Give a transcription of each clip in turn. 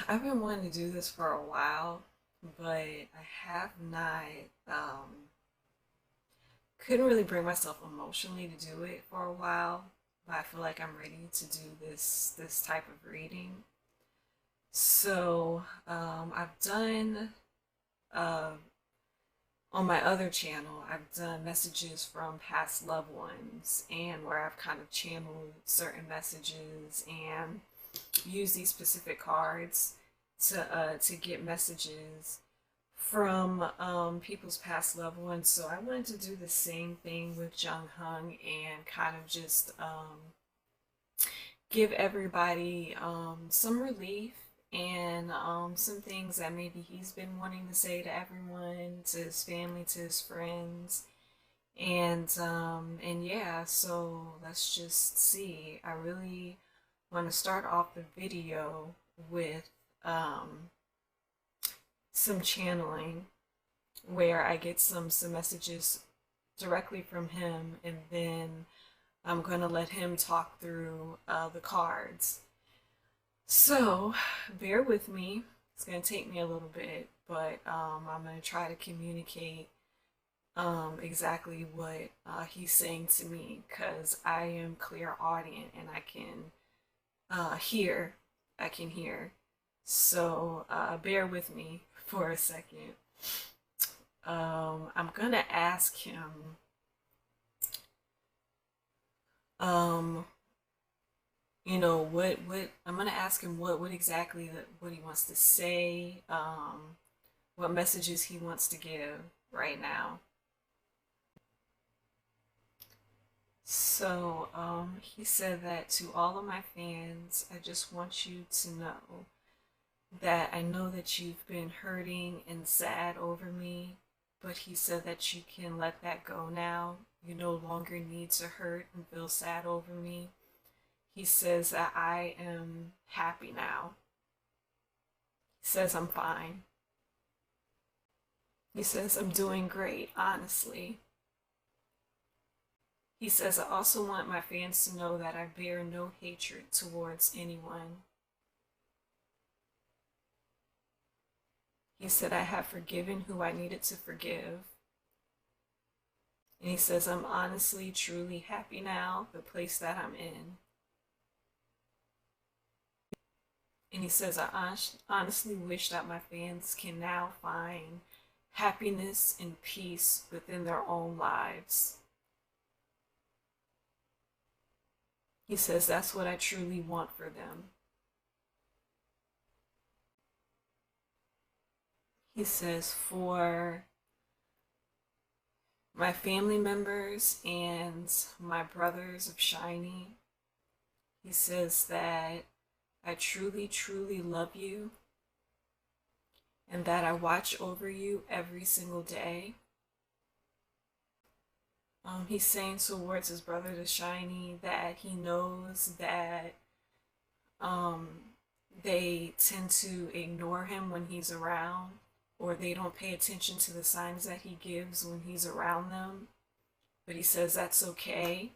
I've been wanting to do this for a while, but I have not, couldn't really bring myself emotionally to do it for a while. But I feel like I'm ready to do this type of reading. So I've done uh, on my other channel, I've done messages from past loved ones, and where I've kind of channeled certain messages and use these specific cards to get messages from people's past loved ones. So I wanted to do the same thing with Jonghyun and kind of just give everybody some relief and some things that maybe he's been wanting to say to everyone, to his family, to his friends. And yeah, so let's just see. I really want to start off the video with um, some channeling where I get some messages directly from him, and then I'm going to let him talk through the cards. So bear with me. It's going to take me a little bit, but I'm going to try to communicate exactly what he's saying to me, because I am clairaudient and I can hear. I can hear. So bear with me for a second. I'm gonna ask him. Um, what I'm gonna ask him what exactly what he wants to say. What messages he wants to give right now. So he said that to all of my fans, I just want you to know that I know that you've been hurting and sad over me, but he said that you can let that go now. You no longer need to hurt and feel sad over me. He says that I am happy now. He says I'm fine. He says I'm doing great, honestly. He says I also want my fans to know that I bear no hatred towards anyone. He said I have forgiven who I needed to forgive. And he says I'm honestly, truly happy now, the place that I'm in. And he says I honestly wish that my fans can now find happiness and peace within their own lives. He says that's what I truly want for them. He says for my family members and my brothers of Shinee, he says that I truly, truly love you and that I watch over you every single day. He's saying towards his brother to Shinee that he knows that um, they tend to ignore him when he's around, or they don't pay attention to the signs that he gives when he's around them. But he says that's okay,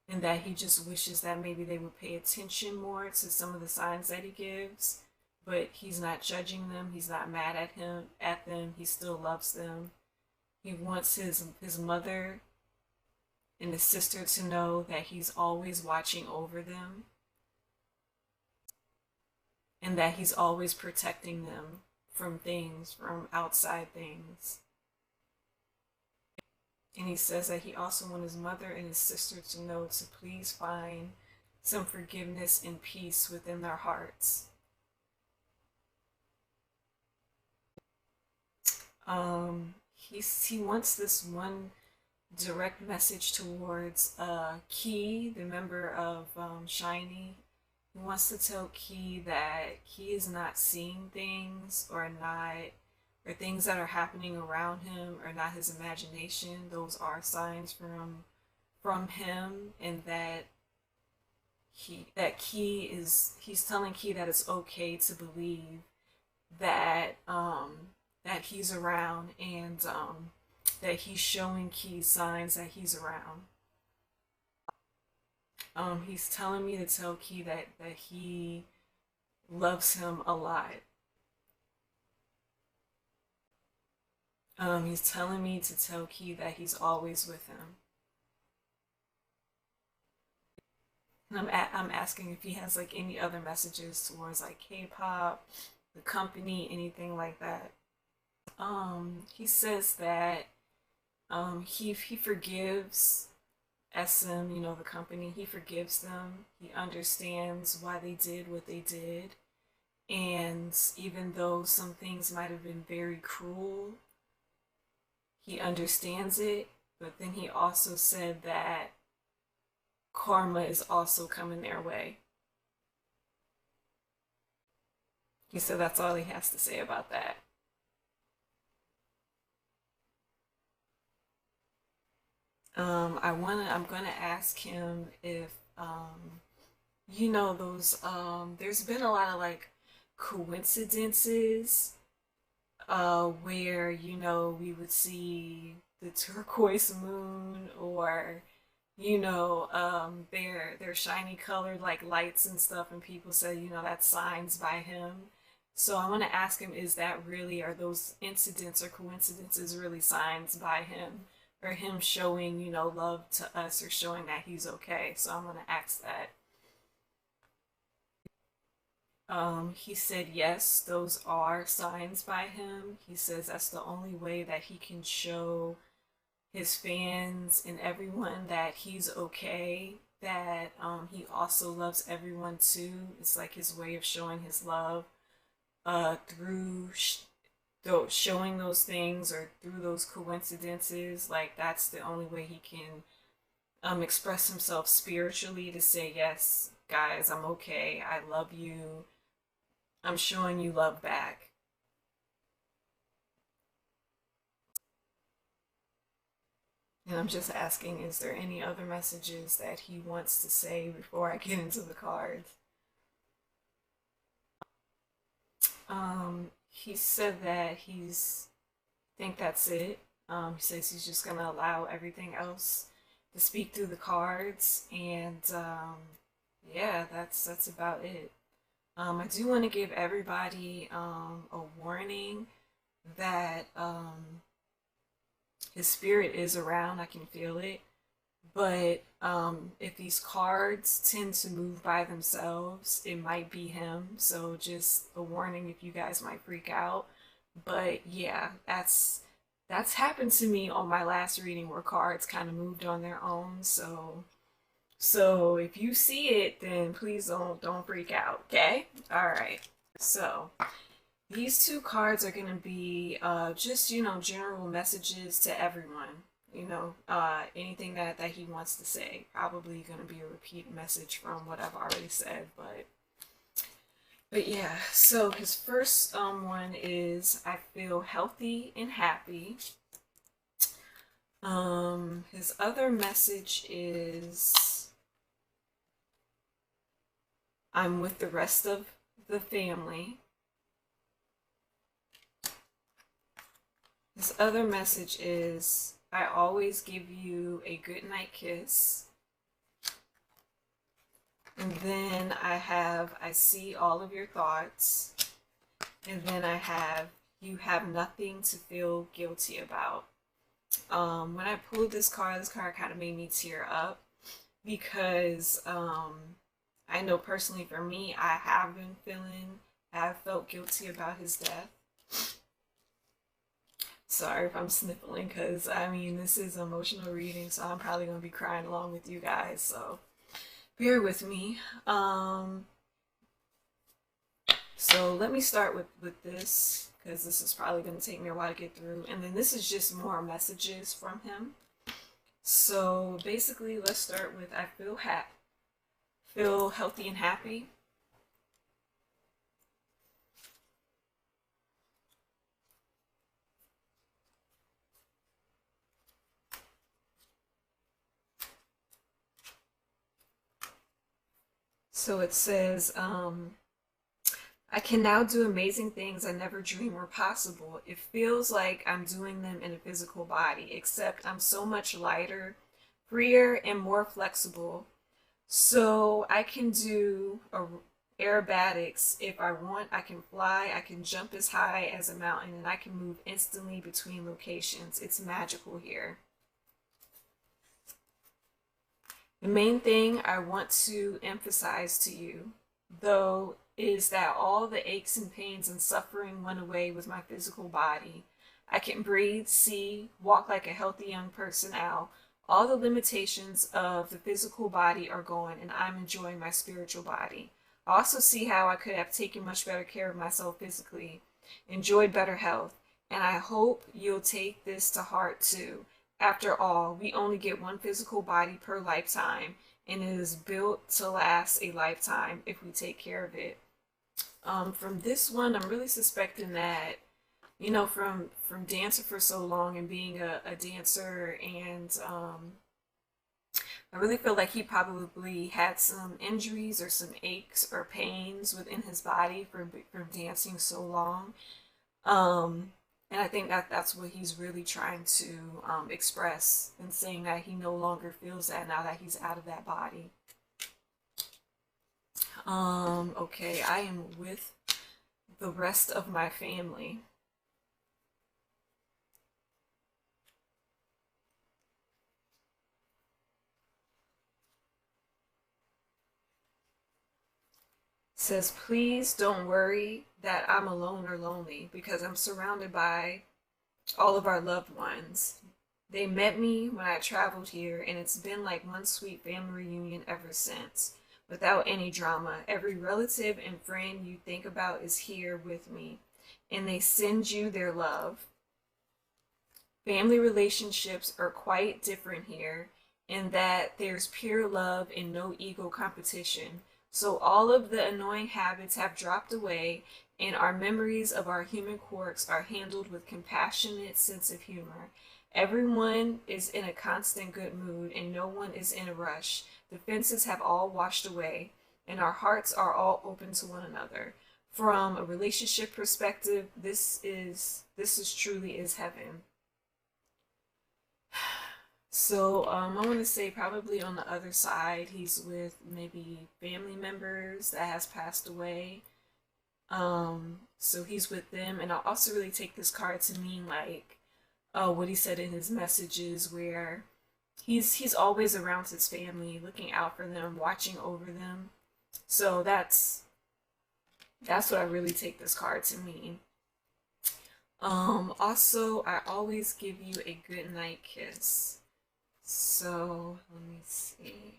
and that he just wishes that maybe they would pay attention more to some of the signs that he gives. But he's not judging them. He's not mad at them. He still loves them. He wants his mother and his sister to know that he's always watching over them and that he's always protecting them from things, from outside things. And he says that he also wants his mother and his sister to know to please find some forgiveness and peace within their hearts. He wants this one direct message towards Key, the member of Shinee. He wants to tell Key that Key is not seeing things or things that are happening around him are not his imagination. Those are signs from him, and that he's telling Key that it's okay to believe that that he's around, and that he's showing Key signs that he's around. He's telling me to tell Key that he loves him a lot. He's telling me to tell Key that he's always with him. And I'm asking if he has like any other messages towards like K-pop, the company, anything like that. He says that he forgives SM, you know, the company. He forgives them. He understands why they did what they did. And even though some things might have been very cruel, he understands it. But then he also said that karma is also coming their way. He said that's all he has to say about that. I'm gonna ask him if you know those there's been a lot of like coincidences where you know we would see the turquoise moon, or you know their shiny colored like lights and stuff, and people say, you know, that's signs by him. So I want to ask him, is that really, are those incidents or coincidences really signs by him, or him showing, you know, love to us, or showing that he's okay? So I'm going to ask that. He said yes, those are signs by him. He says that's the only way that he can show his fans and everyone that he's okay, that he also loves everyone too. It's like his way of showing his love through showing those things, or through those coincidences. Like that's the only way he can express himself spiritually, to say, yes, guys, I'm okay. I love you. I'm showing you love back. And I'm just asking, is there any other messages that he wants to say before I get into the cards? He said that think that's it. He says he's just gonna allow everything else to speak through the cards, and yeah, that's about it. I do want to give everybody a warning that his spirit is around. I can feel it. But if these cards tend to move by themselves, it might be him. So just a warning if you guys might freak out. But yeah, that's happened to me on my last reading, where cards kind of moved on their own. So if you see it, then please don't freak out, okay? All right. So these two cards are going to be just, you know, general messages to everyone. You know, anything that he wants to say. Probably going to be a repeat message from what I've already said, but yeah. So his first one is, I feel healthy and happy. His other message is, I'm with the rest of the family. His other message is, I always give you a goodnight kiss. And then I have, I see all of your thoughts. And then I have, you have nothing to feel guilty about. When I pulled this card kind of made me tear up, because I know personally for me, I have felt guilty about his death. Sorry if I'm sniffling, because I mean, this is an emotional reading, so I'm probably going to be crying along with you guys, so bear with me. So let me start with this, because this is probably going to take me a while to get through, and then this is just more messages from him. So basically, let's start with, I feel healthy and happy. So it says, I can now do amazing things I never dreamed were possible. It feels like I'm doing them in a physical body, except I'm so much lighter, freer, and more flexible. So I can do aerobatics. If I want, I can fly, I can jump as high as a mountain, and I can move instantly between locations. It's magical here. The main thing I want to emphasize to you, though, is that all the aches and pains and suffering went away with my physical body. I can breathe, see, walk like a healthy young person now. All the limitations of the physical body are gone, and I'm enjoying my spiritual body. I also see how I could have taken much better care of myself physically, enjoyed better health, and I hope you'll take this to heart too. After all, we only get one physical body per lifetime, and it is built to last a lifetime if we take care of it. From this one, I'm really suspecting that, you know, from dancing for so long and being a dancer, and I really feel like he probably had some injuries or some aches or pains within his body from dancing so long. Um, and I think that that's what he's really trying to express and saying that he no longer feels that now that he's out of that body. Okay, I am with the rest of my family. Says, please don't worry that I'm alone or lonely because I'm surrounded by all of our loved ones. They met me when I traveled here, and it's been like one sweet family reunion ever since, without any drama. Every relative and friend you think about is here with me, and they send you their love. Family relationships are quite different here in that there's pure love and no ego competition. So all of the annoying habits have dropped away, and our memories of our human quirks are handled with compassionate sense of humor. Everyone is in a constant good mood, and no one is in a rush. The fences have all washed away, and our hearts are all open to one another. From a relationship perspective, this is truly is heaven. So I want to say probably on the other side, he's with maybe family members that has passed away. So he's with them, and I also really take this card to mean like what he said in his messages, where he's always around his family, looking out for them, watching over them. So that's what I really take this card to mean. Also, I always give you a good night kiss. So let me see.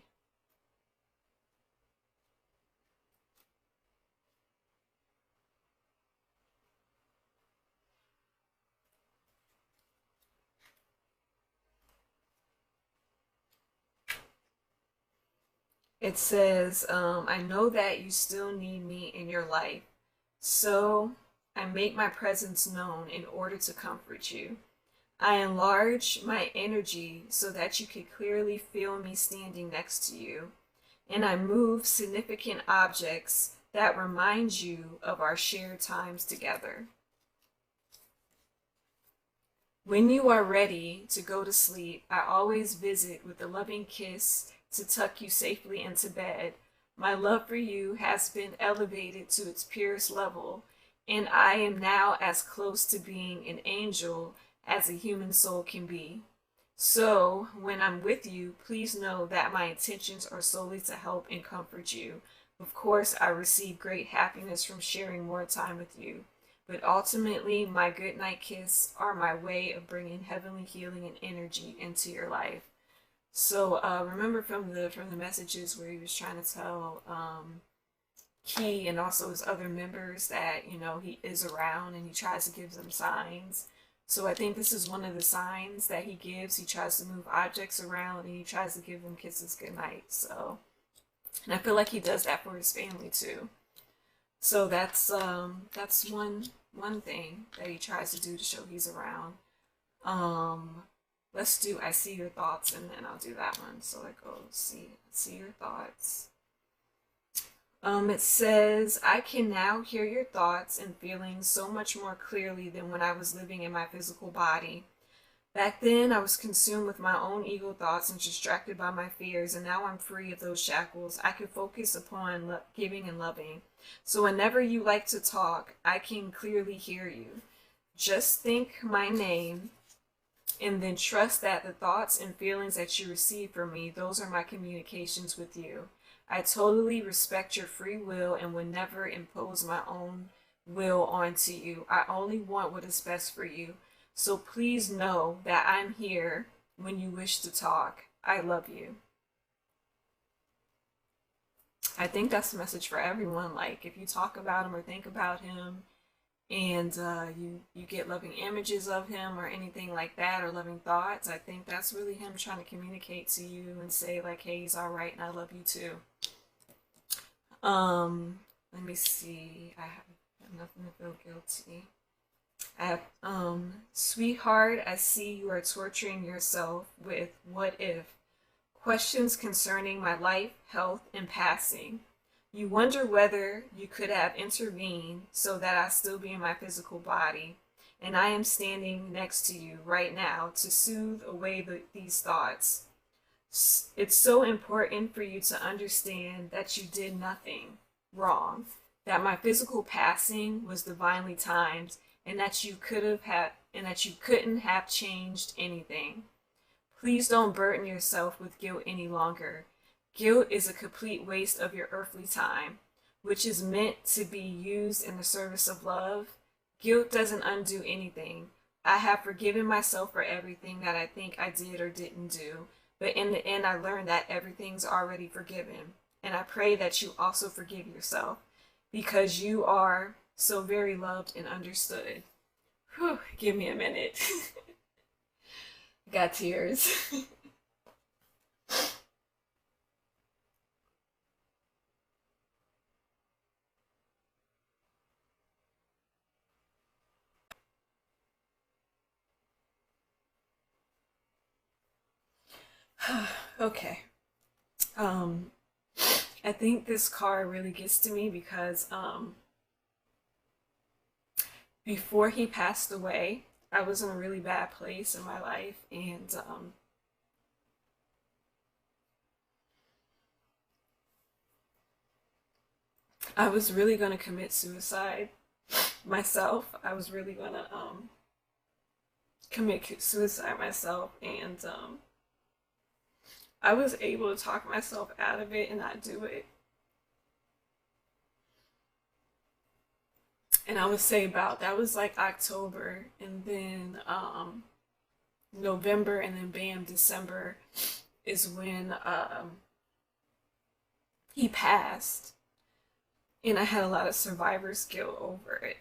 It says, I know that you still need me in your life, so I make my presence known in order to comfort you. I enlarge my energy so that you can clearly feel me standing next to you, and I move significant objects that remind you of our shared times together. When you are ready to go to sleep, I always visit with a loving kiss to tuck you safely into bed. My love for you has been elevated to its purest level, and I am now as close to being an angel as a human soul can be. So, when I'm with you, please know that my intentions are solely to help and comfort you. Of course, I receive great happiness from sharing more time with you. But ultimately, my goodnight kiss are my way of bringing heavenly healing and energy into your life. So remember from the messages where he was trying to tell Key and also his other members that he is around and he tries to give them signs. So I think this is one of the signs that he gives. He tries to move objects around and he tries to give them kisses goodnight. So, and I feel like he does that for his family too. So that's one thing that he tries to do to show he's around. Um, let's do I see your thoughts, and then I'll do that one. So it goes see your thoughts. It says, I can now hear your thoughts and feelings so much more clearly than when I was living in my physical body. Back then, I was consumed with my own ego thoughts and distracted by my fears, and now I'm free of those shackles. I can focus upon giving and loving. So whenever you like to talk, I can clearly hear you. Just think my name and then trust that the thoughts and feelings that you receive from me, those are my communications with you. I totally respect your free will and will never impose my own will onto you. I only want what is best for you. So please know that I'm here when you wish to talk. I love you. I think that's a message for everyone. Like, if you talk about him or think about him, and you get loving images of him or anything like that, or loving thoughts, I think that's really him trying to communicate to you and say like, hey, he's all right and I love you too. Let me see. I have nothing to feel guilty. I have, sweetheart, I see you are torturing yourself with what if questions concerning my life, health, and passing. You wonder whether you could have intervened so that I still be in my physical body, and I am standing next to you right now to soothe away these thoughts. It's so important for you to understand that you did nothing wrong, that my physical passing was divinely timed, and that you could have had and that you couldn't have changed anything. Please don't burden yourself with guilt any longer. Guilt is a complete waste of your earthly time, which is meant to be used in the service of love. Guilt doesn't undo anything. I have forgiven myself for everything that I think I did or didn't do, but in the end, I learned that everything's already forgiven. And I pray that you also forgive yourself, because you are so very loved and understood. Whew, give me a minute. Got tears. Okay. Um, I think this card really gets to me because before he passed away, I was in a really bad place in my life, and I was really going to commit suicide myself. I was really going to commit suicide myself, and I was able to talk myself out of it and not do it. And I would say about that was like October, and then November, and then bam, December is when he passed, and I had a lot of survivor's guilt over it.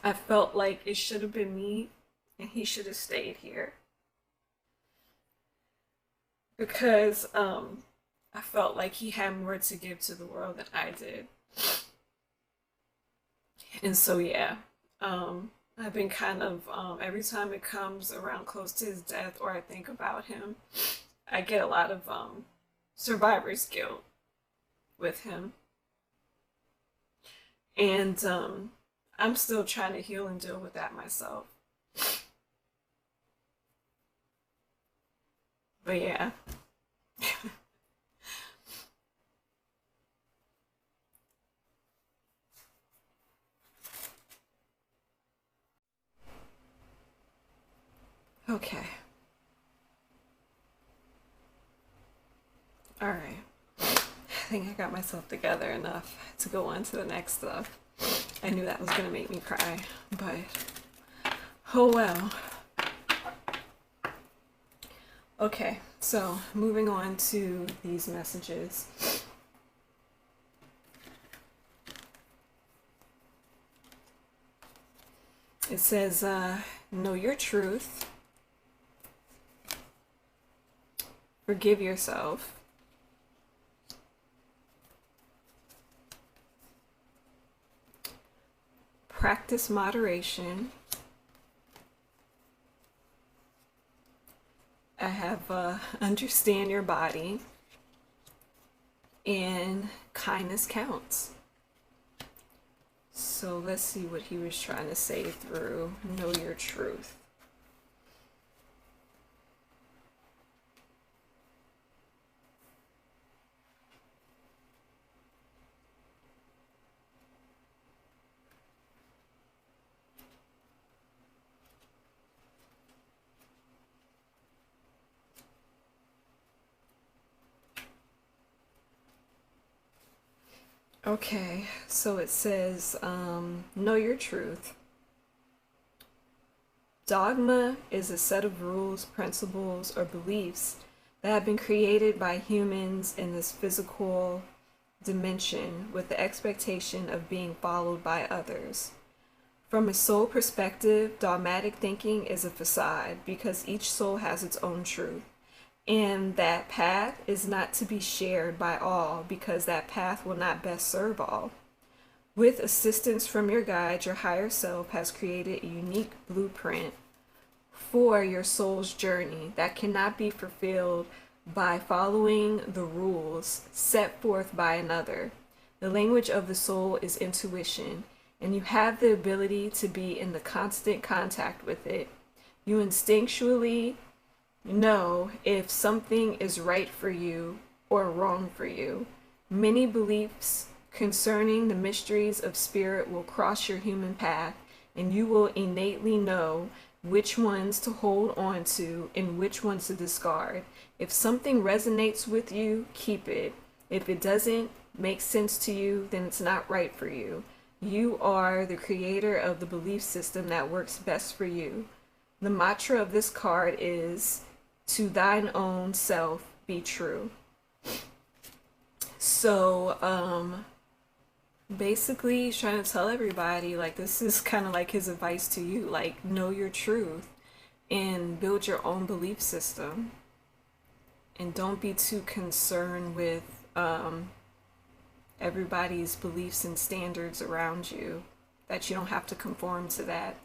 I felt like it should have been me, and he should have stayed here, because I felt like he had more to give to the world than I did. And so, yeah, I've been kind of, every time it comes around close to his death or I think about him, I get a lot of survivor's guilt with him. And I'm still trying to heal and deal with that myself. But yeah. Okay. All right. I think I got myself together enough to go on to the next stuff. I knew that was going to make me cry, but oh well. Okay, so moving on to these messages. It says, know your truth, forgive yourself, practice moderation. I have understand your body, and kindness counts. So let's see what he was trying to say through Know Your Truth. Okay, so it says, know your truth. Dogma is a set of rules, principles, or beliefs that have been created by humans in this physical dimension with the expectation of being followed by others. From a soul perspective, dogmatic thinking is a facade because each soul has its own truth. And that path is not to be shared by all because that path will not best serve all. With assistance from your guide, your higher self has created a unique blueprint for your soul's journey that cannot be fulfilled by following the rules set forth by another. The language of the soul is intuition, and you have the ability to be in the constant contact with it. You instinctually know if something is right for you or wrong for you. Many beliefs concerning the mysteries of spirit will cross your human path, and you will innately know which ones to hold on to and which ones to discard. If something resonates with you, keep it. If it doesn't make sense to you, then it's not right for you. You are the creator of the belief system that works best for you. The mantra of this card is, to thine own self be true. So, basically he's trying to tell everybody, like, this is kind of like his advice to you, like, know your truth and build your own belief system, and don't be too concerned with everybody's beliefs and standards around you, that you don't have to conform to that.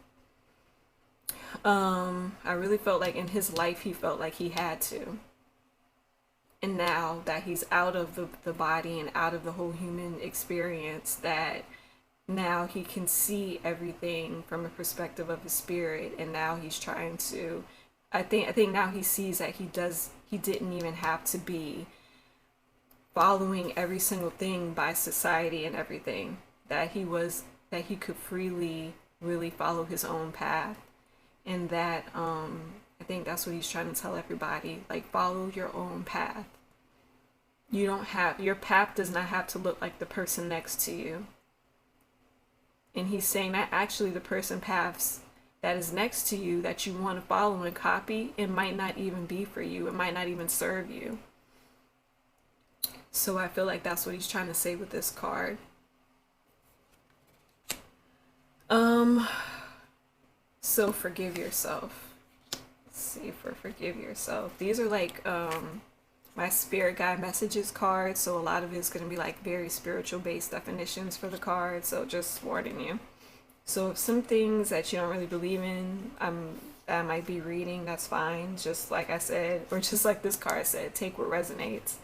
I really felt like in his life he felt like he had to, and now that he's out of the body and out of the whole human experience, that now he can see everything from a perspective of his spirit, and now he's trying to, I think now he sees that he didn't even have to be following every single thing by society and everything, that he could freely really follow his own path. And that I think that's what he's trying to tell everybody, like, follow your own path. You don't have, your path does not have to look like the person next to you. And he's saying that actually the person paths that is next to you that you want to follow and copy, it might not even be for you. It might not even serve you. So I feel like that's what he's trying to say with this card. So forgive yourself. Let's see, for forgive yourself. These are like my spirit guide messages cards, so a lot of it's going to be like very spiritual based definitions for the card, so just warning you. So if some things that you don't really believe in, I might be reading, that's fine. Just like I said, or just like this card said, take what resonates.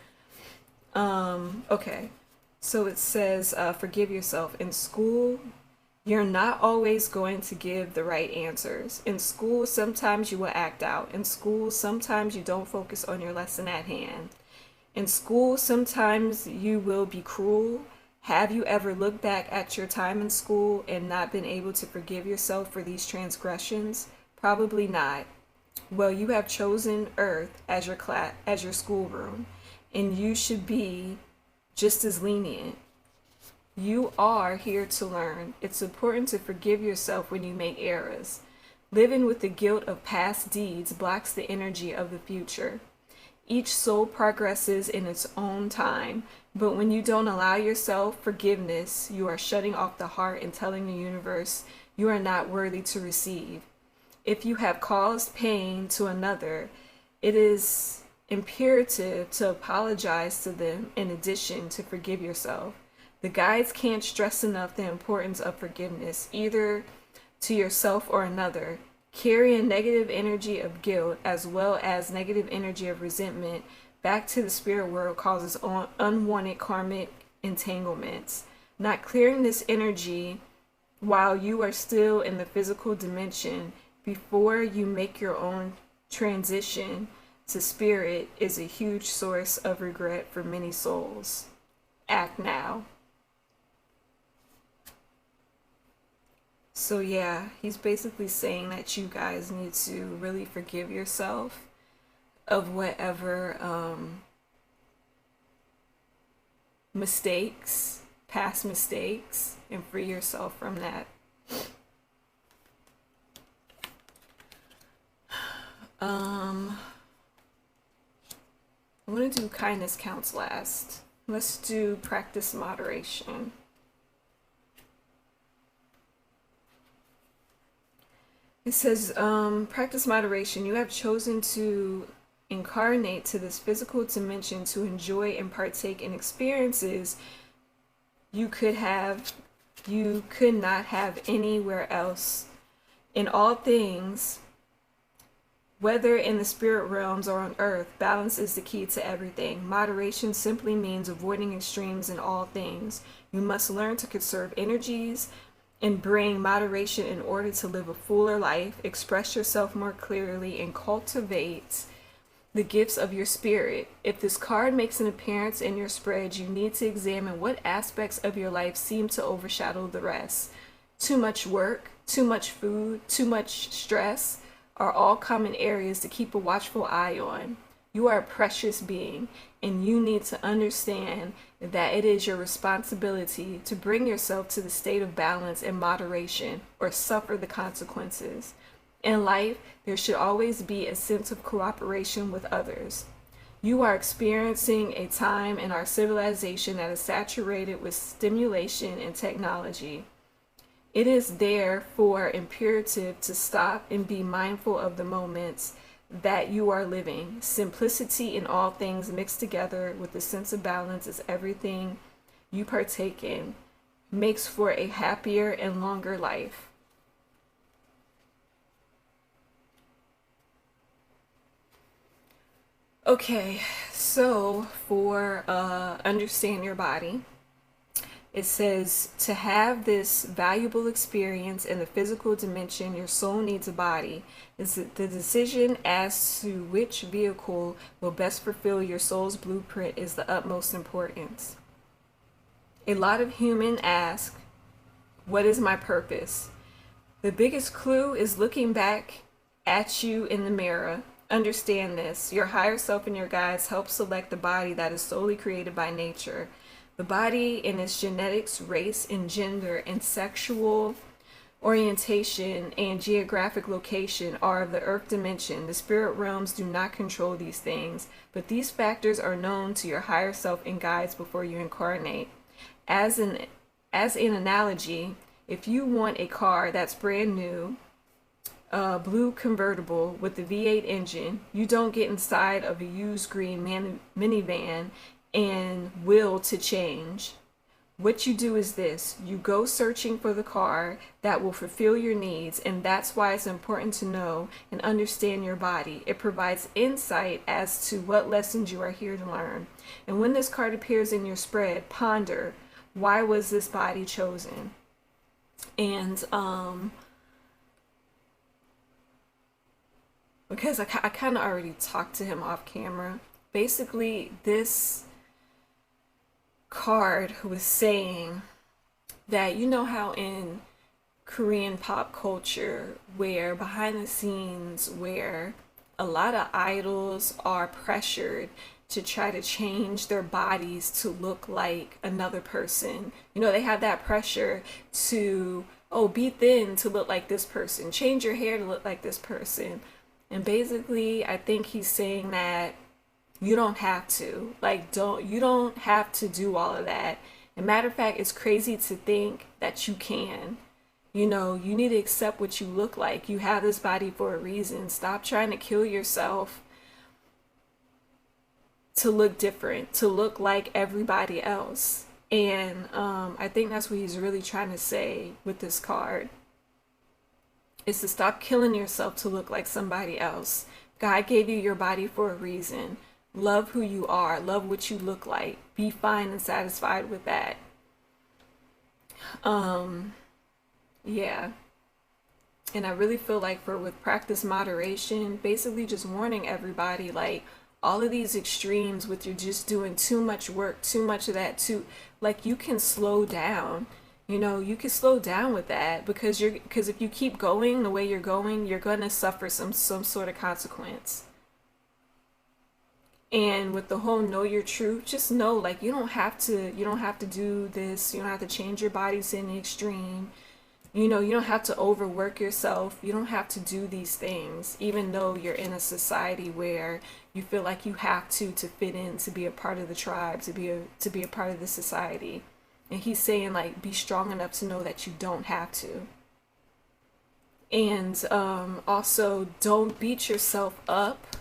Okay. So it says, forgive yourself. In school, you're not always going to give the right answers. In school, sometimes you will act out. In school, sometimes you don't focus on your lesson at hand. In school, sometimes you will be cruel. Have you ever looked back at your time in school and not been able to forgive yourself for these transgressions? Probably not. Well, you have chosen Earth as your schoolroom, and you should be just as lenient. You are here to learn. It's important to forgive yourself when you make errors. Living with the guilt of past deeds blocks the energy of the future. Each soul progresses in its own time, but when you don't allow yourself forgiveness, you are shutting off the heart and telling the universe you are not worthy to receive. If you have caused pain to another, it is imperative to apologize to them in addition to forgive yourself. The guides can't stress enough the importance of forgiveness, either to yourself or another. Carrying negative energy of guilt as well as negative energy of resentment back to the spirit world causes unwanted karmic entanglements. Not clearing this energy while you are still in the physical dimension before you make your own transition to spirit is a huge source of regret for many souls. Act now. So, yeah, he's basically saying that you guys need to really forgive yourself of whatever mistakes, past mistakes, and free yourself from that. I'm going to do kindness counts last. Let's do practice moderation. It says, practice moderation. You have chosen to incarnate to this physical dimension to enjoy and partake in experiences you could not have anywhere else. In all things, whether in the spirit realms or on earth, balance is the key to everything. Moderation simply means avoiding extremes in all things. You must learn to conserve energies and bring moderation in order to live a fuller life, express yourself more clearly, and cultivate the gifts of your spirit. If this card makes an appearance in your spread, you need to examine what aspects of your life seem to overshadow the rest. Too much work, too much food, too much stress are all common areas to keep a watchful eye on. You are a precious being, and you need to understand that it is your responsibility to bring yourself to the state of balance and moderation, or suffer the consequences. In life, there should always be a sense of cooperation with others. You are experiencing a time in our civilization that is saturated with stimulation and technology. It is therefore imperative to stop and be mindful of the moments that you are living. Simplicity in all things mixed together with a sense of balance is everything you partake in, makes for a happier and longer life. Okay, so for understand your body, it says to have this valuable experience in the physical dimension, your soul needs a body. It's the decision as to which vehicle will best fulfill your soul's blueprint is the utmost importance. A lot of humans ask, what is my purpose? The biggest clue is looking back at you in the mirror. Understand this. Your higher self and your guides help select the body that is solely created by nature. The body in its genetics, race, and gender, and sexual orientation and geographic location are of the earth dimension. The spirit realms do not control these things, but these factors are known to your higher self and guides before you incarnate. As an analogy, if you want a car that's brand new, blue convertible with the V8 engine, you don't get inside of a used green minivan and will to change. What you do is this: you go searching for the car that will fulfill your needs, and that's why it's important to know and understand your body. It provides insight as to what lessons you are here to learn. And when this card appears in your spread, ponder, why was this body chosen? And because I kind of already talked to him off camera. Basically, this card was saying that, you know how in Korean pop culture, where behind the scenes, where a lot of idols are pressured to try to change their bodies to look like another person. You know, they have that pressure to, oh, be thin to look like this person, change your hair to look like this person. And basically, I think he's saying that you don't have to. You don't have to do all of that. And matter of fact, it's crazy to think that you can. You know, you need to accept what you look like. You have this body for a reason. Stop trying to kill yourself to look different, to look like everybody else. And I think that's what he's really trying to say with this card. Is to stop killing yourself to look like somebody else. God gave you your body for a reason. Love who you are. Love what you look like. Be fine and satisfied with that. Yeah. And I really feel like for with practice moderation, basically just warning everybody like all of these extremes with you're just doing too much work, too much of that, too like you can slow down. You know, you can slow down with that because if you keep going the way you're going, you're gonna suffer some sort of consequence. And with the whole know your truth, just know like you don't have to do this, you don't have to change your body to an extreme. You don't have to overwork yourself. You don't have to do these things, even though you're in a society where you feel like you have to fit in, to be a part of the tribe, to be a part of the society. And he's saying like be strong enough to know that you don't have to. And also don't beat yourself up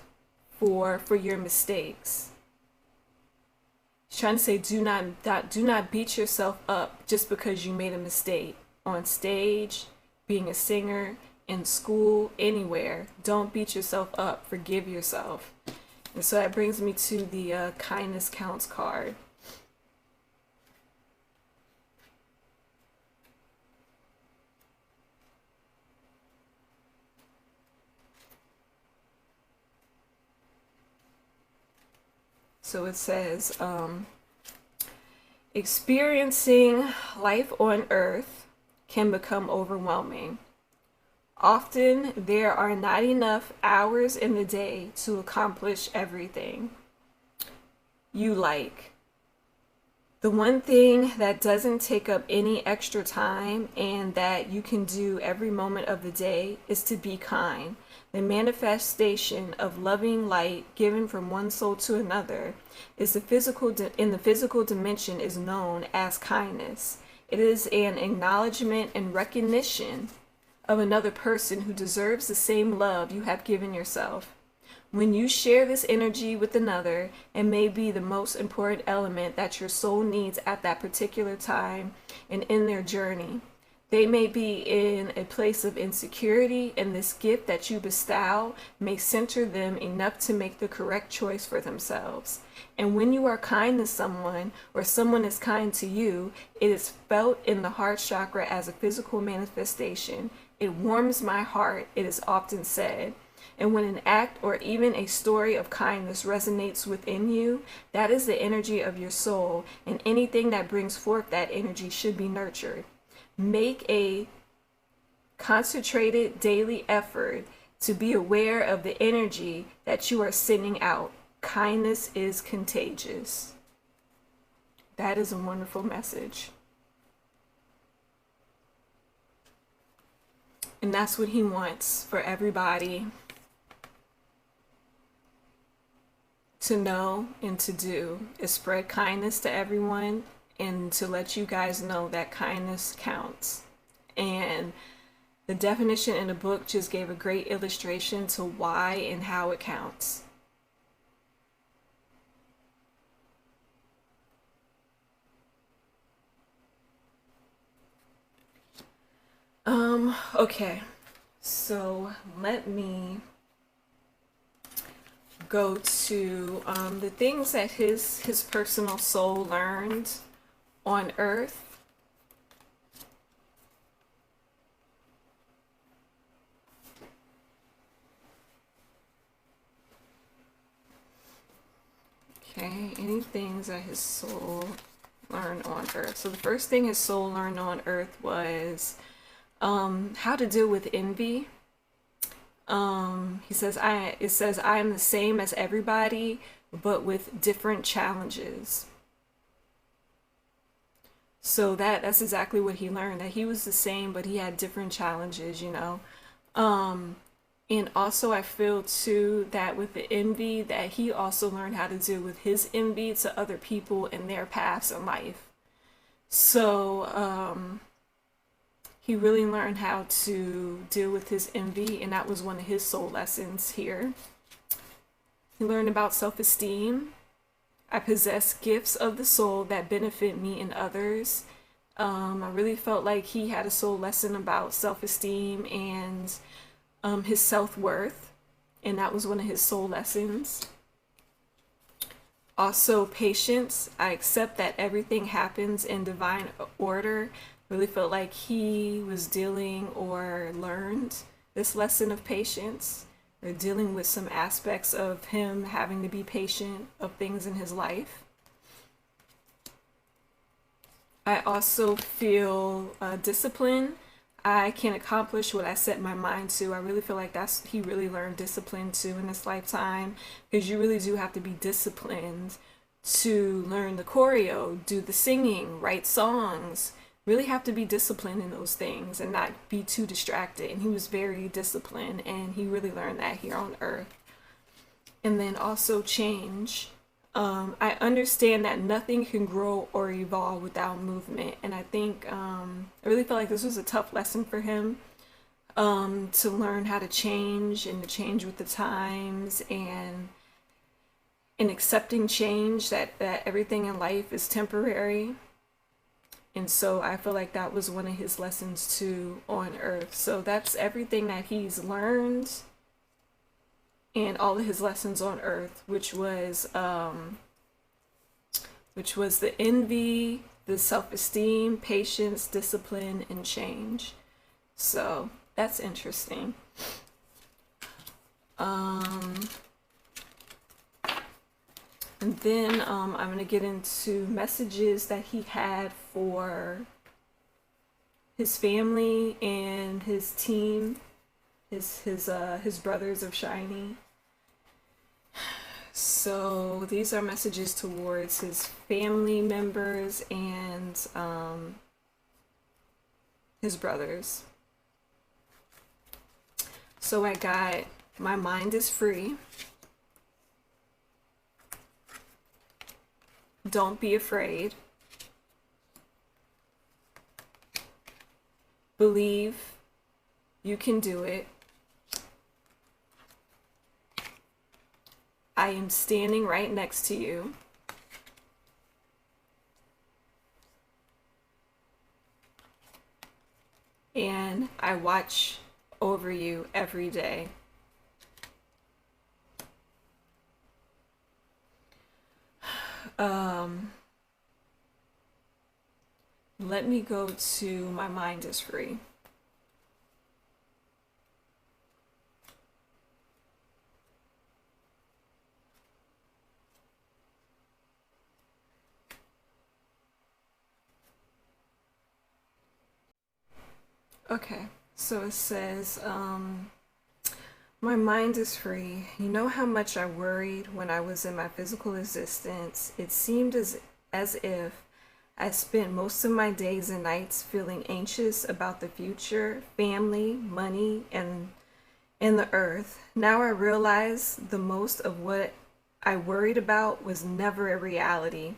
for your mistakes. He's trying to say do not beat yourself up just because you made a mistake on stage, being a singer, in school, anywhere. Don't beat yourself up. Forgive yourself. And so that brings me to the kindness counts card. So it says, experiencing life on earth can become overwhelming. Often there are not enough hours in the day to accomplish everything you like. The one thing that doesn't take up any extra time and that you can do every moment of the day is to be kind. The manifestation of loving light given from one soul to another is in the physical dimension is known as kindness. It is an acknowledgement and recognition of another person who deserves the same love you have given yourself. When you share this energy with another, it may be the most important element that your soul needs at that particular time and in their journey. They may be in a place of insecurity, and this gift that you bestow may center them enough to make the correct choice for themselves. And when you are kind to someone, or someone is kind to you, it is felt in the heart chakra as a physical manifestation. It warms my heart, it is often said. And when an act or even a story of kindness resonates within you, that is the energy of your soul, and anything that brings forth that energy should be nurtured. Make a concentrated daily effort to be aware of the energy that you are sending out. Kindness is contagious. That is a wonderful message. And that's what he wants for everybody to know and to do, is spread kindness to everyone and to let you guys know that kindness counts. And the definition in the book just gave a great illustration to why and how it counts. Okay, so let me go to the things that his personal soul learned on Earth. Okay, any things that his soul learned on Earth. So the first thing his soul learned on Earth was how to deal with envy. He says, it says, I am the same as everybody, but with different challenges. So that's exactly what he learned, that he was the same, but he had different challenges, you know. And also I feel too that with the envy, that he also learned how to deal with his envy to other people in their paths in life. So, he really learned how to deal with his envy, and that was one of his soul lessons here. He learned about self-esteem. I possess gifts of the soul that benefit me and others. I really felt like he had a soul lesson about self-esteem and his self-worth, and that was one of his soul lessons. Also, patience. I accept that everything happens in divine order. Really felt like he was dealing or learned this lesson of patience, or dealing with some aspects of him having to be patient of things in his life. I also feel discipline. I can accomplish what I set my mind to. I really feel like he really learned discipline too in this lifetime, because you really do have to be disciplined to learn the choreo, do the singing, write songs. Really have to be disciplined in those things and not be too distracted. And he was very disciplined, and he really learned that here on earth. And then also change. I understand that nothing can grow or evolve without movement, and I think I really felt like this was a tough lesson for him, to learn how to change and to change with the times, and in accepting change, that everything in life is temporary. And so I feel like that was one of his lessons too on earth. So that's everything that he's learned, and all of his lessons on earth, which was the envy, the self-esteem, patience, discipline, and change. So that's interesting. And then I'm going to get into messages that he had for his family and his team, his brothers of Shinee. So these are messages towards his family members and his brothers. So I got, my mind is free. Don't be afraid. Believe you can do it. I am standing right next to you. And I watch over you every day. Let me go to my mind is free. Okay, so it says, my mind is free. You know how much I worried when I was in my physical existence. It seemed as if I spent most of my days and nights feeling anxious about the future, family, money, and the earth. Now I realize the most of what I worried about was never a reality.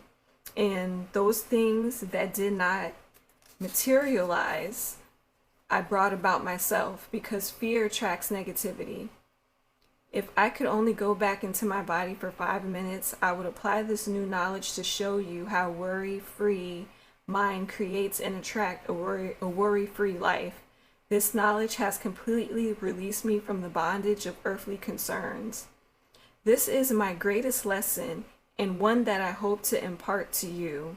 And those things that did not materialize, I brought about myself, because fear attracts negativity. If I could only go back into my body for 5 minutes, I would apply this new knowledge to show you how worry-free mind creates and attracts a worry-free life. This knowledge has completely released me from the bondage of earthly concerns. This is my greatest lesson, and one that I hope to impart to you.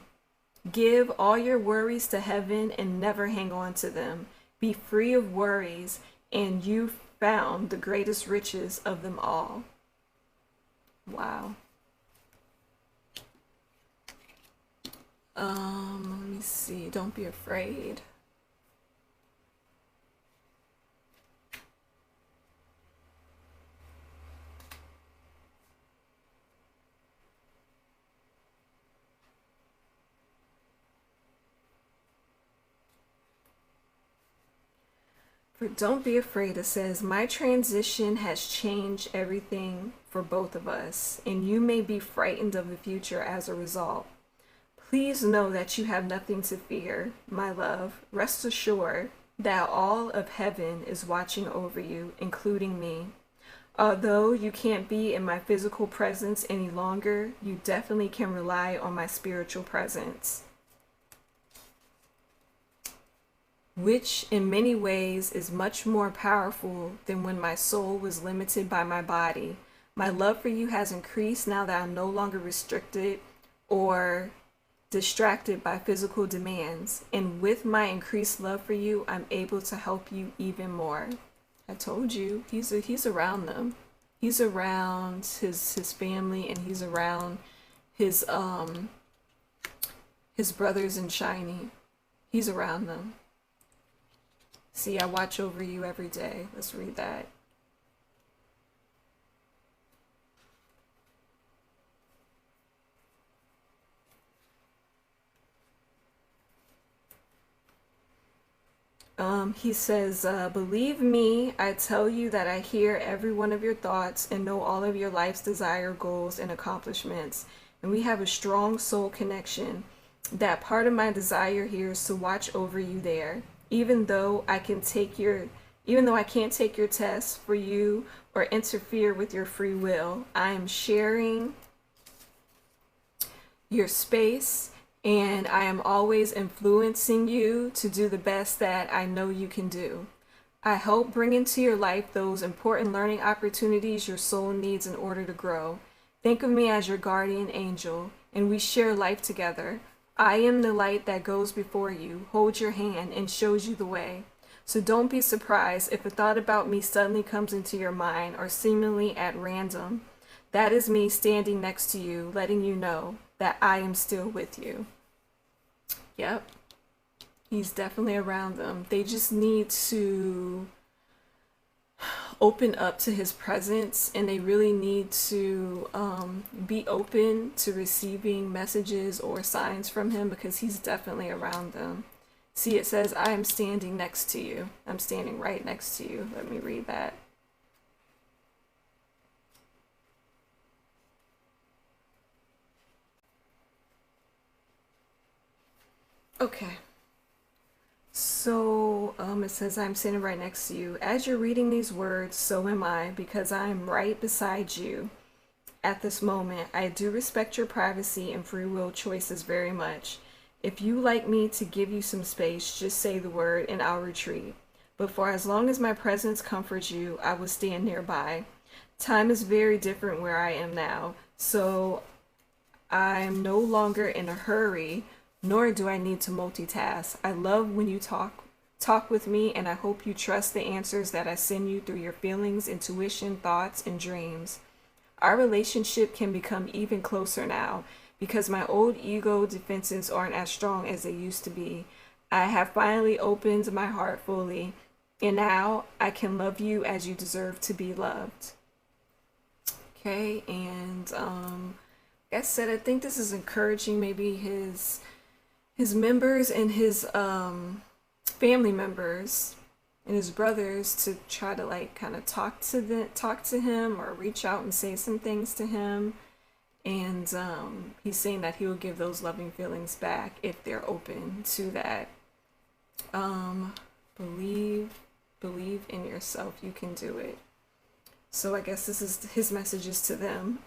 Give all your worries to heaven and never hang on to them. Be free of worries, and you found the greatest riches of them all. Wow. Let me see. Don't be afraid. For don't be afraid, it says, my transition has changed everything for both of us, and you may be frightened of the future as a result. Please know that you have nothing to fear, my love. Rest assured that all of heaven is watching over you, including me. Although you can't be in my physical presence any longer, you definitely can rely on my spiritual presence, which in many ways is much more powerful than when my soul was limited by my body. My love for you has increased now that I'm no longer restricted or distracted by physical demands. And with my increased love for you, I'm able to help you even more. I told you, he's around them. He's around his family, and he's around his brothers in Shinee. He's around them. See, I watch over you every day. Let's read that. He says, believe me, I tell you that I hear every one of your thoughts and know all of your life's desire, goals, and accomplishments. And we have a strong soul connection. That part of my desire here is to watch over you there. Even though I can't take your tests for you or interfere with your free will, I am sharing your space, and I am always influencing you to do the best that I know you can do. I help bring into your life those important learning opportunities your soul needs in order to grow. Think of me as your guardian angel, and we share life together. I am the light that goes before you, holds your hand, and shows you the way. So don't be surprised if a thought about me suddenly comes into your mind or seemingly at random. That is me standing next to you, letting you know that I am still with you. Yep. He's definitely around them. They just need to open up to his presence, and they really need to be open to receiving messages or signs from him, because he's definitely around them. See, it says, I am standing next to you. I'm standing right next to you. Let me read that. Okay. So it says, I'm sitting right next to you. As you're reading these words, so am I, because I'm right beside you at this moment. I do respect your privacy and free will choices very much. If you like me to give you some space, just say the word and I'll retreat. But for as long as my presence comforts you, I will stand nearby. Time is very different where I am now, so I'm no longer in a hurry, nor do I need to multitask. I love when you talk with me, and I hope you trust the answers that I send you through your feelings, intuition, thoughts, and dreams. Our relationship can become even closer now because my old ego defenses aren't as strong as they used to be. I have finally opened my heart fully, and now I can love you as you deserve to be loved. Okay, and like I said, I think this is encouraging maybe his members and his family members and his brothers to try to like kind of talk to him or reach out and say some things to him. And he's saying that he will give those loving feelings back if they're open to that. Believe in yourself. You can do it. So I guess this is his messages to them.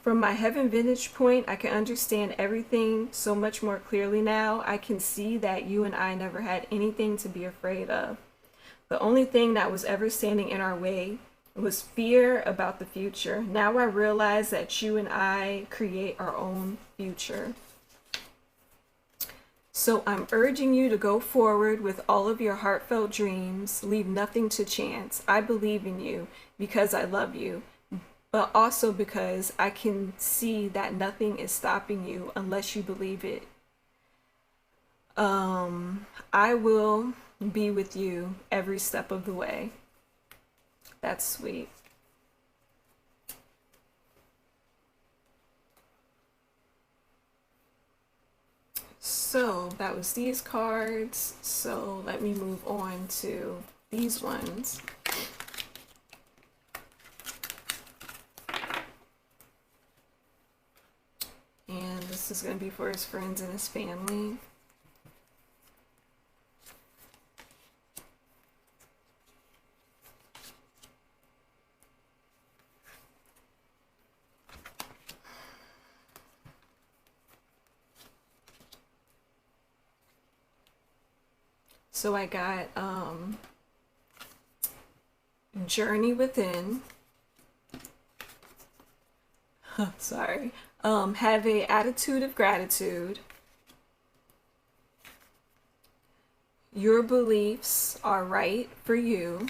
From my heaven vantage point, I can understand everything so much more clearly now. I can see that you and I never had anything to be afraid of. The only thing that was ever standing in our way was fear about the future. Now I realize that you and I create our own future. So I'm urging you to go forward with all of your heartfelt dreams. Leave nothing to chance. I believe in you because I love you, but also because I can see that nothing is stopping you unless you believe it. I will be with you every step of the way. That's sweet. So that was these cards. So let me move on to these ones. And this is going to be for his friends and his family. So I got Journey Within. Sorry. Have a attitude of gratitude. Your beliefs are right for you.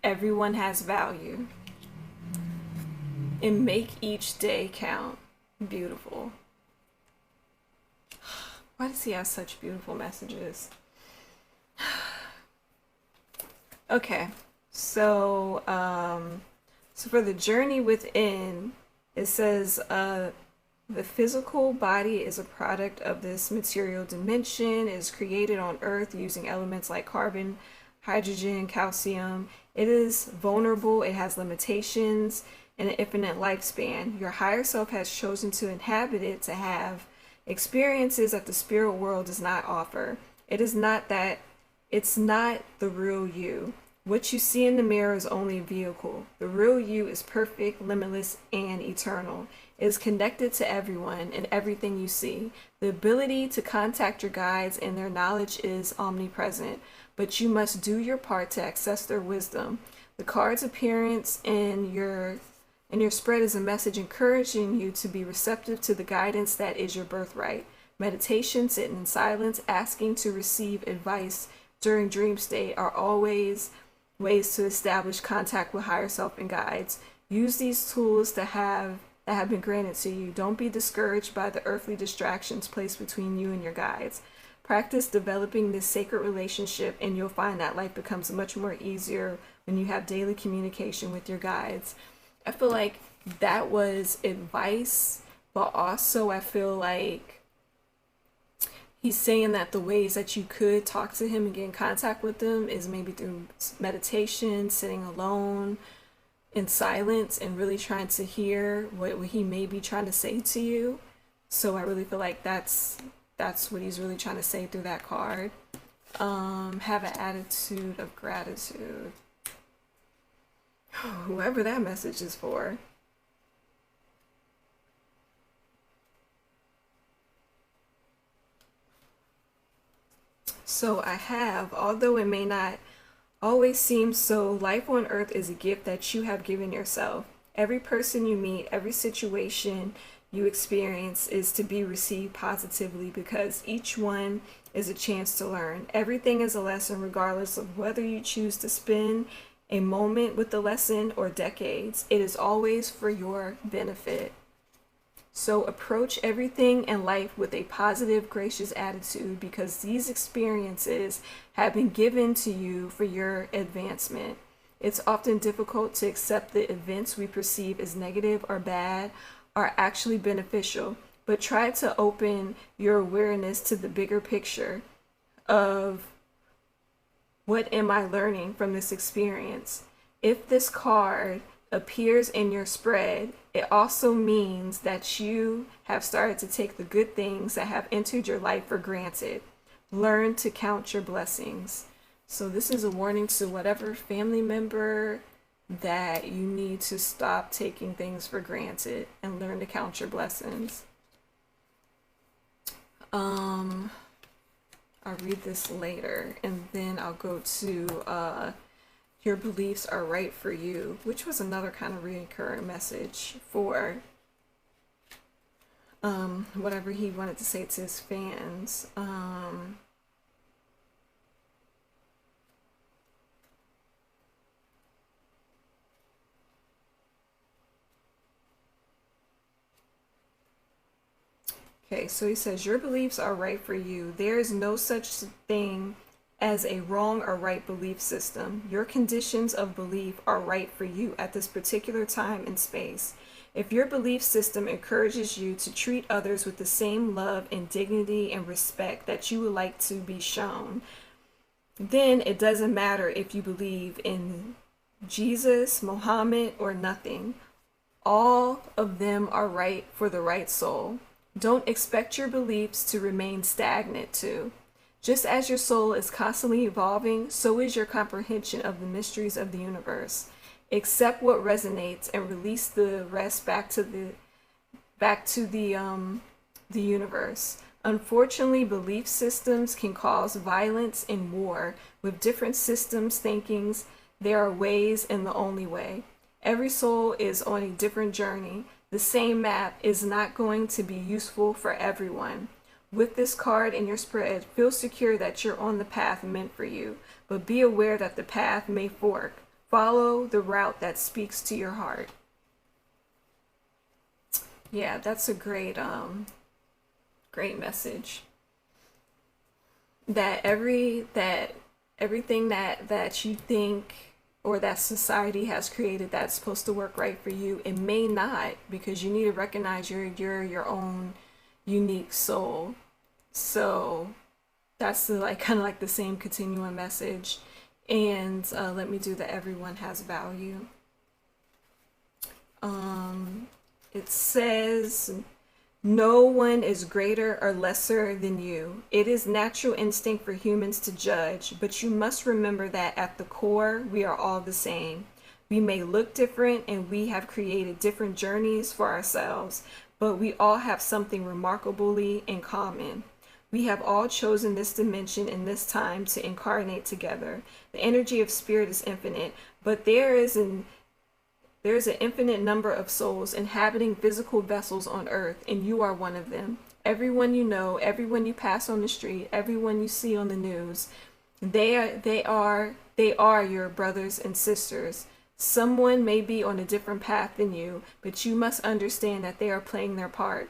Everyone has value. And make each day count. Beautiful. Why does he have such beautiful messages? Okay, so so for the journey within, it says the physical body is a product of this material dimension. It is created on Earth using elements like carbon, hydrogen, calcium. It is vulnerable. It has limitations and an infinite lifespan. Your higher self has chosen to inhabit it to have experiences that the spirit world does not offer. It is not that, it's not the real you. What you see in the mirror is only a vehicle. The real you is perfect, limitless, and eternal. It is connected to everyone and everything you see. The ability to contact your guides and their knowledge is omnipresent, but you must do your part to access their wisdom. The card's appearance in your spread is a message encouraging you to be receptive to the guidance that is your birthright. Meditation, sitting in silence, asking to receive advice during dream state are always ways to establish contact with higher self and guides. Use these tools that have been granted to you. Don't be discouraged by the earthly distractions placed between you and your guides. Practice developing this sacred relationship, and you'll find that life becomes much more easier when you have daily communication with your guides. I feel like that was advice, but also I feel like he's saying that the ways that you could talk to him and get in contact with him is maybe through meditation, sitting alone in silence, and really trying to hear what he may be trying to say to you. So I really feel like that's what he's really trying to say through that card. Have an attitude of gratitude. Whoever that message is for. So I have, although it may not always seem so, life on earth is a gift that you have given yourself. Every person you meet, every situation you experience is to be received positively because each one is a chance to learn. Everything is a lesson regardless of whether you choose to spend a moment with the lesson or decades. It is always for your benefit. So approach everything in life with a positive, gracious attitude because these experiences have been given to you for your advancement. It's often difficult to accept the events we perceive as negative or bad are actually beneficial, but try to open your awareness to the bigger picture of what am I learning from this experience. If this card appears in your spread, it also means that you have started to take the good things that have entered your life for granted. Learn to count your blessings. So this is a warning to whatever family member that you need to stop taking things for granted and learn to count your blessings. I'll read this later and then I'll go to your beliefs are right for you, which was another kind of recurring message for whatever he wanted to say to his fans. Okay, so he says, your beliefs are right for you. There is no such thing as a wrong or right belief system. Your conditions of belief are right for you at this particular time and space. If your belief system encourages you to treat others with the same love and dignity and respect that you would like to be shown, then it doesn't matter if you believe in Jesus, Muhammad, or nothing. All of them are right for the right soul. Don't expect your beliefs to remain stagnant too. Just as your soul is constantly evolving, so is your comprehension of the mysteries of the universe. Accept what resonates and release the rest back to the universe. Unfortunately, belief systems can cause violence and war. With different systems thinkings, there are ways and the only way. Every soul is on a different journey. The same map is not going to be useful for everyone. With this card in your spread, feel secure that you're on the path meant for you, but be aware that the path may fork. Follow the route that speaks to your heart. Yeah, that's a great message. That everything that you think or that society has created that's supposed to work right for you, it may not, because you need to recognize you're your own unique soul. So that's the, like, kind of like the same continuing message. And let me do the everyone has value. It says, no one is greater or lesser than you. It is natural instinct for humans to judge, but you must remember that at the core, we are all the same. We may look different and we have created different journeys for ourselves, but we all have something remarkably in common. We have all chosen this dimension in this time to incarnate together. The energy of spirit is infinite, but there is an infinite number of souls inhabiting physical vessels on earth, and you are one of them. Everyone you know, everyone you pass on the street, everyone you see on the news, they are your brothers and sisters. Someone may be on a different path than you, but you must understand that they are playing their part.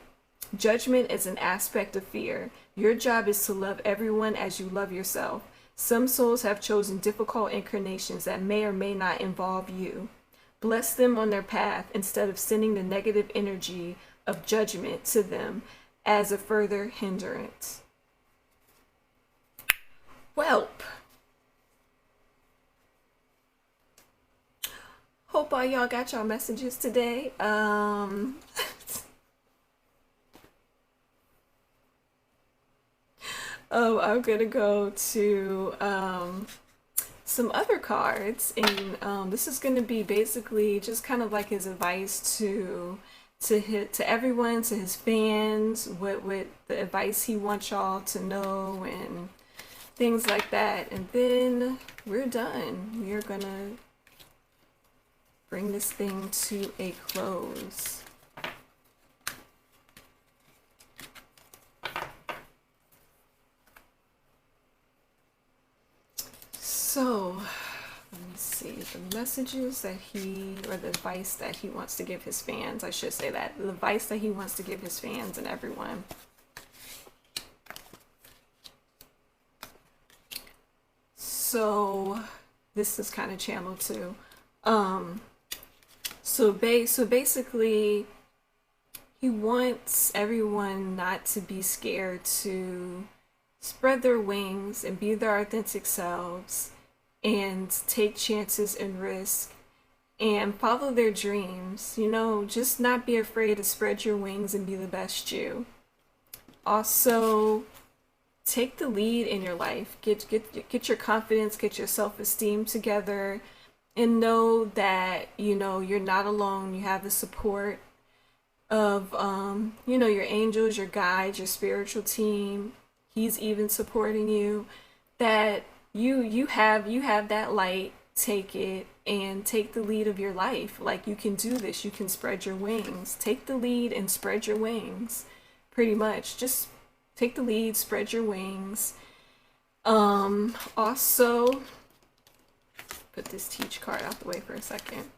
Judgment is an aspect of fear. Your job is to love everyone as you love yourself. Some souls have chosen difficult incarnations that may or may not involve you. Bless them on their path instead of sending the negative energy of judgment to them as a further hindrance. Welp. Hope all y'all got y'all messages today. I'm gonna go to some other cards, and this is gonna be basically just kind of like his advice to everyone, to his fans, what the advice he wants y'all to know and things like that. And then we're done. We're gonna bring this thing to a close. So, let me see, the messages that or the advice that he wants to give his fans, I should say that, the advice that he wants to give his fans and everyone. So, this is kind of channeled too. So basically, he wants everyone not to be scared to spread their wings and be their authentic selves and take chances and risk and follow their dreams. You know, just not be afraid to spread your wings and be the best you. Also, take the lead in your life. Get your confidence, get your self-esteem together, and know that, you know, you're not alone. You have the support of you know, your angels, your guides, your spiritual team. He's even supporting you. That you have that light. Take it and take the lead of your life. Like, you can do this. You can spread your wings. Take the lead and spread your wings. Pretty much, just take the lead, spread your wings. Also, put this teach card out the way for a second.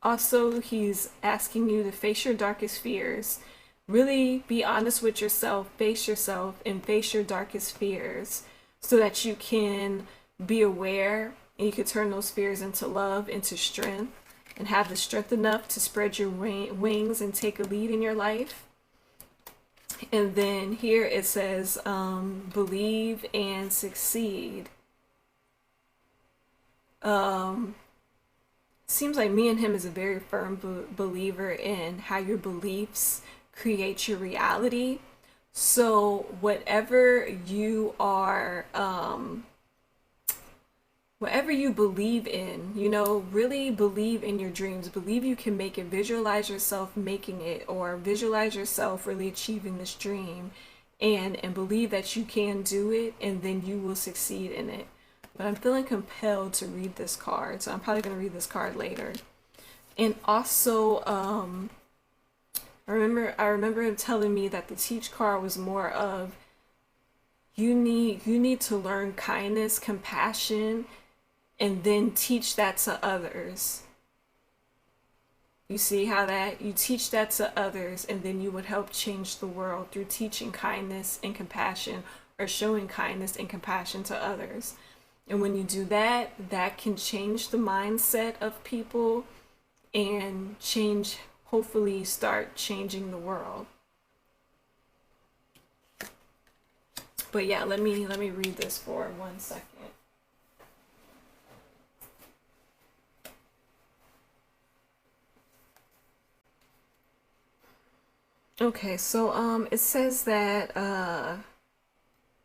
Also, he's asking you to face your darkest fears. Really be honest with yourself, and face your darkest fears so that you can be aware and you can turn those fears into love, into strength, and have the strength enough to spread your wings and take a lead in your life. And then here it says, believe and succeed. Seems like me and him is a very firm believer in how your beliefs create your reality. So whatever you are, whatever you believe in, you know, really believe in your dreams. Believe you can make it. Visualize yourself making it, or visualize yourself really achieving this dream, and believe that you can do it, and then you will succeed in it. But I'm feeling compelled to read this card, so I'm probably going to read this card later. And also, I remember him telling me that the teach card was more of, you need to learn kindness, compassion, and then teach that to others. You see how that you teach that to others, and then you would help change the world through teaching kindness and compassion, or showing kindness and compassion to others. And when you do that, that can change the mindset of people and hopefully start changing the world. But yeah, let me read this for 1 second. Okay, so it says that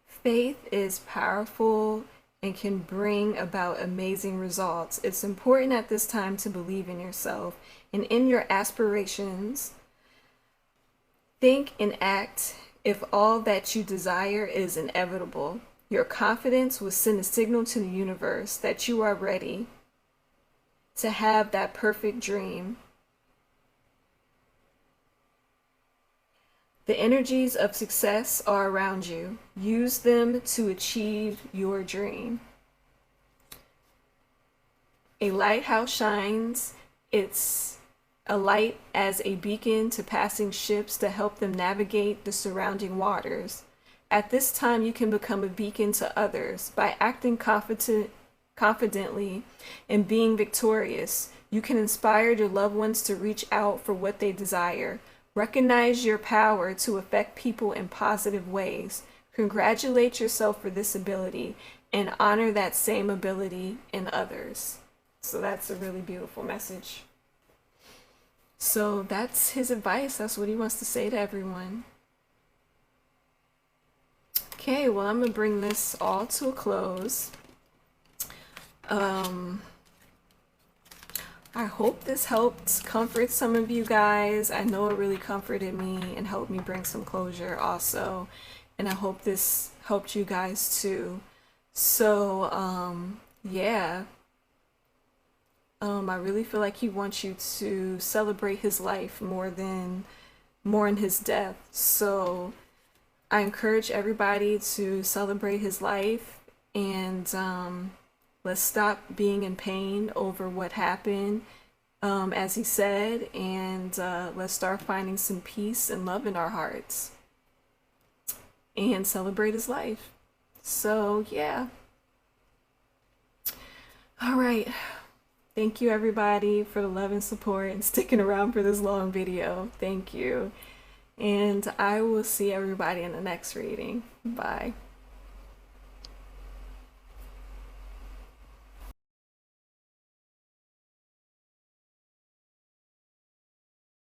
faith is powerful and can bring about amazing results. It's important at this time to believe in yourself and in your aspirations. Think and act if all that you desire is inevitable. Your confidence will send a signal to the universe that you are ready to have that perfect dream. The energies of success are around you. Use them to achieve your dream. A lighthouse shines its a light as a beacon to passing ships to help them navigate the surrounding waters. At this time, you can become a beacon to others by acting confidently and being victorious. You can inspire your loved ones to reach out for what they desire. Recognize your power to affect people in positive ways. Congratulate yourself for this ability and honor that same ability in others. So that's a really beautiful message. So that's his advice. That's what he wants to say to everyone. Okay, well, I'm going to bring this all to a close. I hope this helped comfort some of you guys. I know it really comforted me and helped me bring some closure also. And I hope this helped you guys too. So, yeah. I really feel like he wants you to celebrate his life more in his death. So I encourage everybody to celebrate his life, and let's stop being in pain over what happened, as he said, and let's start finding some peace and love in our hearts and celebrate his life. So, yeah. All right. Thank you, everybody, for the love and support and sticking around for this long video. Thank you. And I will see everybody in the next reading. Bye.